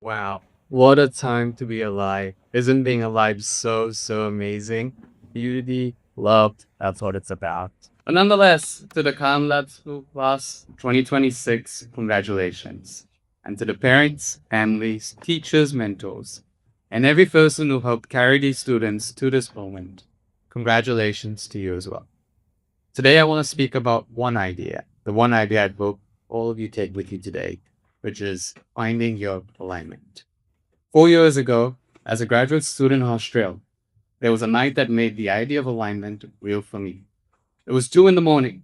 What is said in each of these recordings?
Wow, what a time to be alive. Isn't being alive so amazing? Beauty, love, that's what it's about. But nonetheless, to the Kamlat class 2026, congratulations. And to the parents, families, teachers, mentors, and every person who helped carry these students to this moment, congratulations to you as well. Today, I want to speak about one idea, the one idea I hope all of you take with you today, which is finding your alignment. 4 years ago, as a graduate student in Australia, there was a night that made the idea of alignment real for me. It was 2 in the morning.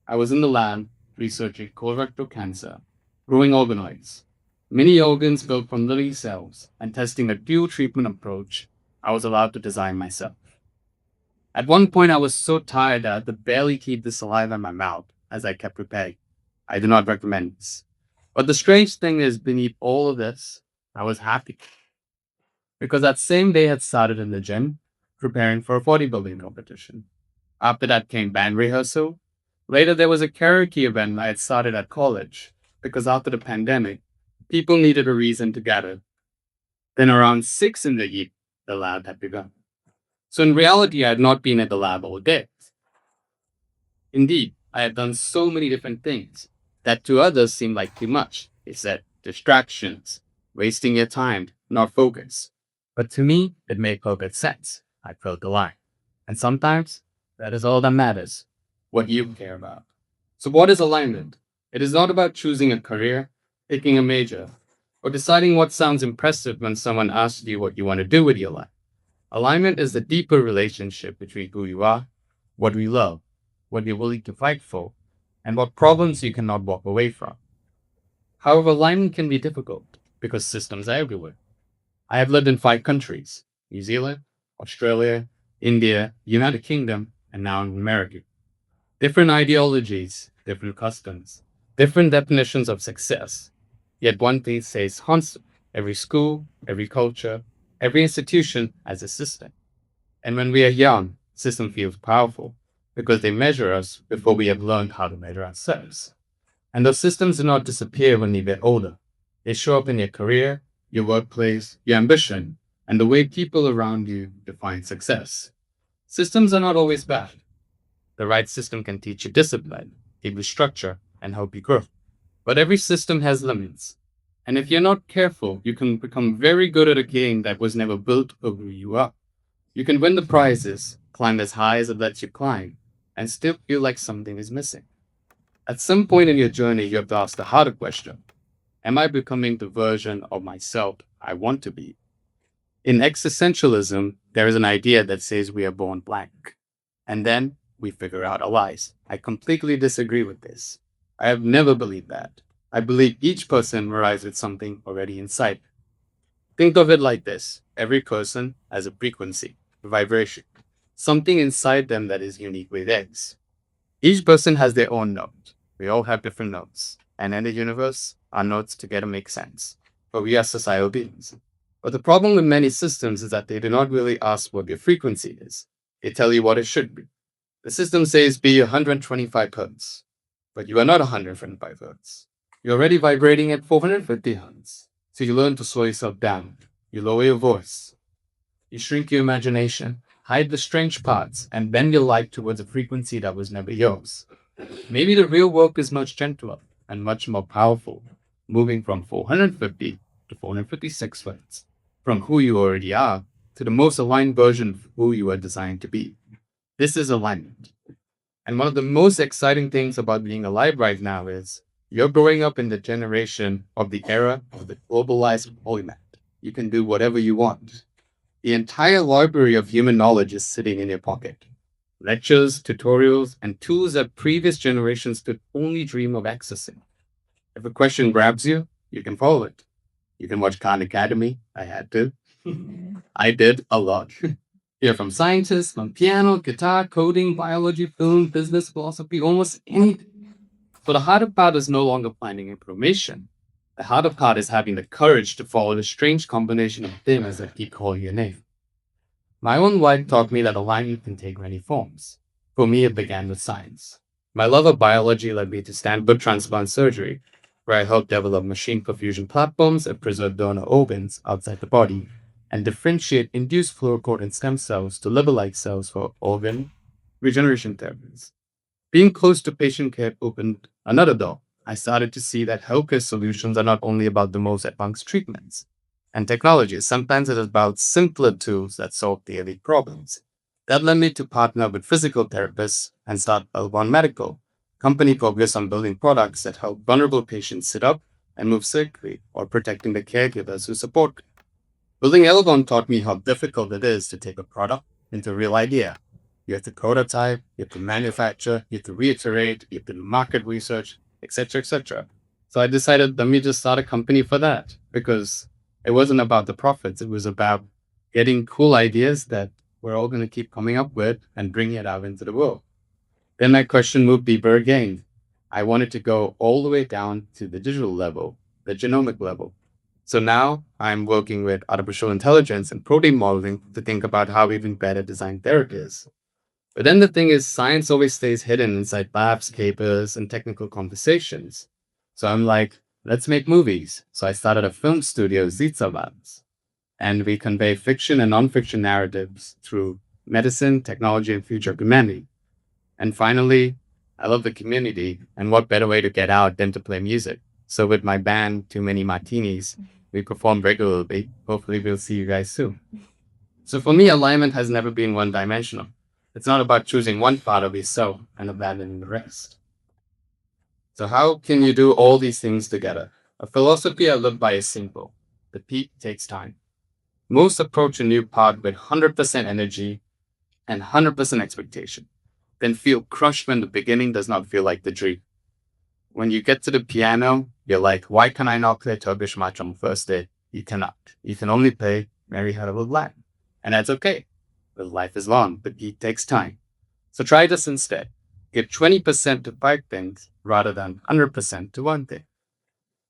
I was in the lab researching colorectal cancer, growing organoids, mini organs built from living cells, and testing a dual treatment approach I was allowed to design myself. At one point, I was so tired that I could barely keep the saliva in my mouth as I kept preparing. I do not recommend this. But the strange thing is, beneath all of this, I was happy because that same day I had started in the gym preparing for a bodybuilding competition. After that came band rehearsal. Later, there was a karaoke event I had started at college because after the pandemic, people needed a reason to gather. Then around 6 in the evening, the lab had begun. So in reality, I had not been at the lab all day. Indeed, I had done so many different things that to others seemed like too much. They said distractions, wasting your time, not focus. But to me, it made perfect sense. I felt aligned. And sometimes that is all that matters, what you care about. So, what is alignment? It is not about choosing a career, picking a major, or deciding what sounds impressive when someone asks you what you want to do with your life. Alignment is the deeper relationship between who you are, what we love, what you're willing to fight for, and what problems you cannot walk away from. However, alignment can be difficult because systems are everywhere. I have lived in 5 countries: New Zealand, Australia, India, United Kingdom, and now in America. Different ideologies, different customs, different definitions of success. Yet one thing stays constant: every school, every culture, every institution has a system. And when we are young, system feels powerful because they measure us before we have learned how to measure ourselves. And those systems do not disappear when you get older. They show up in your career, your workplace, your ambition, and the way people around you define success. Systems are not always bad. The right system can teach you discipline, give you structure, and help you grow. But every system has limits. And if you're not careful, you can become very good at a game that was never built for who you are. You can win the prizes, climb as high as it lets you climb, and still feel like something is missing. At some point in your journey, you have to ask the harder question: am I becoming the version of myself I want to be? In existentialism, there is an idea that says we are born blank, and then we figure out our lives. I completely disagree with this. I have never believed that. I believe each person arrives with something already inside. Think of it like this: every person has a frequency, a vibration, something inside them that is unique with theirs. Each person has their own note. We all have different notes. And in the universe, our notes together make sense. But we are societal beings. But the problem with many systems is that they do not really ask what your frequency is. They tell you what it should be. The system says be 125 hertz. But you are not 125 hertz. You're already vibrating at 450 hertz. So you learn to slow yourself down. You lower your voice. You shrink your imagination, hide the strange parts, and bend your life towards a frequency that was never yours. Maybe the real work is much gentler and much more powerful, moving from 450 to 456 hertz, from who you already are to the most aligned version of who you are designed to be. This is alignment. And one of the most exciting things about being alive right now is you're growing up in the generation of the era of the globalized polymath. You can do whatever you want. The entire library of human knowledge is sitting in your pocket. Lectures, tutorials, and tools that previous generations could only dream of accessing. If a question grabs you, you can follow it. You can watch Khan Academy. I had to. I did a lot. Hear from scientists, from piano, guitar, coding, biology, film, business, philosophy, almost anything. So the harder part is no longer finding information. The harder part is having the courage to follow the strange combination of things that keep calling your name. My own life taught me that alignment can take many forms. For me, it began with science. My love of biology led me to Stanford transplant surgery, where I help develop machine perfusion platforms that preserve donor organs outside the body and differentiate induced pluripotent stem cells to liver-like cells for organ regeneration therapies. Being close to patient care opened another door. I started to see that healthcare solutions are not only about the most advanced treatments and technologies, sometimes it is about simpler tools that solve daily problems. That led me to partner with physical therapists and start Elevon Medical, a company focused on building products that help vulnerable patients sit up and move safely or protecting the caregivers who support them. Building Elevon taught me how difficult it is to take a product into a real idea. You have to prototype, you have to manufacture, you have to reiterate, you have to do market research, etc., etc. So I decided, let me just start a company for that because it wasn't about the profits. It was about getting cool ideas that we're all going to keep coming up with and bringing it out into the world. Then my question moved deeper again. I wanted to go all the way down to the digital level, the genomic level. So now I'm working with artificial intelligence and protein modeling to think about how even better design therapies. But then the thing is, science always stays hidden inside labs, papers, and technical conversations. So I'm like, let's make movies. So I started a film studio, Zeitza Labs, and we convey fiction and nonfiction narratives through medicine, technology, and future of humanity. And finally, I love the community, and what better way to get out than to play music? So with my band, Too Many Martinis, we perform regularly. Hopefully we'll see you guys soon. So for me, alignment has never been one-dimensional. It's not about choosing one part of yourself and abandoning the rest. So how can you do all these things together? A philosophy I live by is simple. The peak takes time. Most approach a new part with 100% energy and 100% expectation, then feel crushed when the beginning does not feel like the dream. When you get to the piano, you're like, why can I not play Turkish March on the first day? You cannot. You can only play Mary Had a Little Lamb. And that's okay. But life is long. The beat takes time. So try this instead. Give 20% to 5 things rather than 100% to one thing.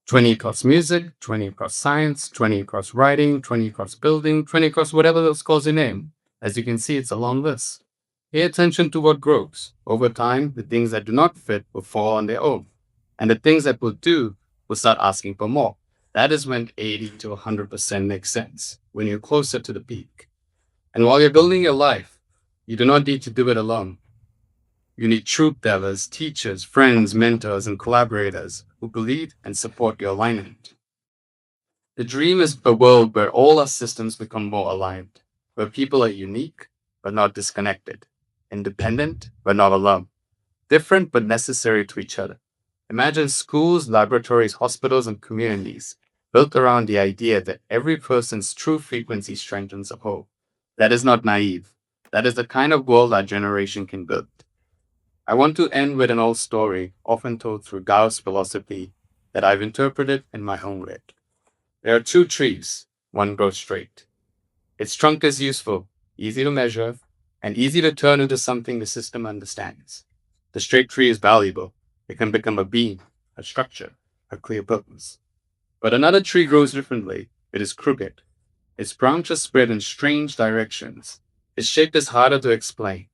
20 across music, 20 across science, 20 across writing, 20 across building, 20 across whatever those calls your name. As you can see, it's a long list. Pay attention to what grows. Over time, the things that do not fit will fall on their own. And the things that will do will start asking for more. That is when 80 to 100% makes sense, when you're closer to the peak. And while you're building your life, you do not need to do it alone. You need truth tellers, teachers, friends, mentors, and collaborators who believe and support your alignment. The dream is a world where all our systems become more aligned, where people are unique but not disconnected, independent but not alone, different but necessary to each other. Imagine schools, laboratories, hospitals, and communities built around the idea that every person's true frequency strengthens a whole. That is not naive. That is the kind of world our generation can build. I want to end with an old story, often told through Gao's philosophy, that I've interpreted in my own way. There are two trees. One grows straight. Its trunk is useful, easy to measure, and easy to turn into something the system understands. The straight tree is valuable. It can become a beam, a structure, a clear purpose. But another tree grows differently. It is crooked. Its branches spread in strange directions. Its shape is harder to explain.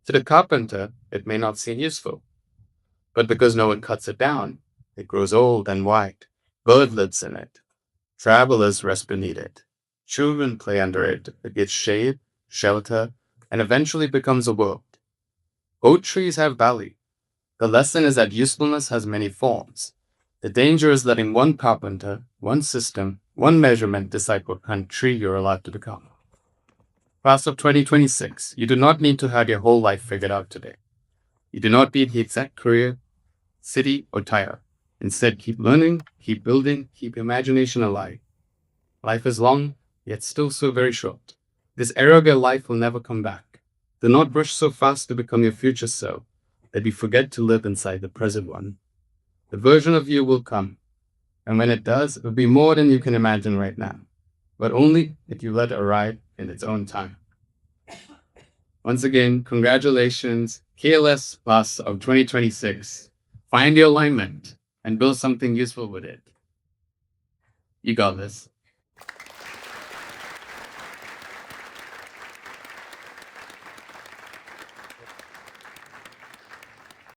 To the carpenter, it may not seem useful. But because no one cuts it down, it grows old and white. Bird lives in it. Travelers rest beneath it. Children play under it. It gets shade, shelter, and eventually becomes a world. Both trees have value. The lesson is that usefulness has many forms. The danger is letting one carpenter, one system, one measurement decide what kind of tree you're allowed to become. Class of 2026, you do not need to have your whole life figured out today. You do not need the exact career, city, or title. Instead, keep learning, keep building, keep your imagination alive. Life is long, yet still so very short. This arrogant life will never come back. Do not rush so fast to become your future self that you forget to live inside the present one. The version of you will come, and when it does, it will be more than you can imagine right now, but only if you let it arrive in its own time. Once again, congratulations, KLS Class of 2026. Find your alignment and build something useful with it. You got this.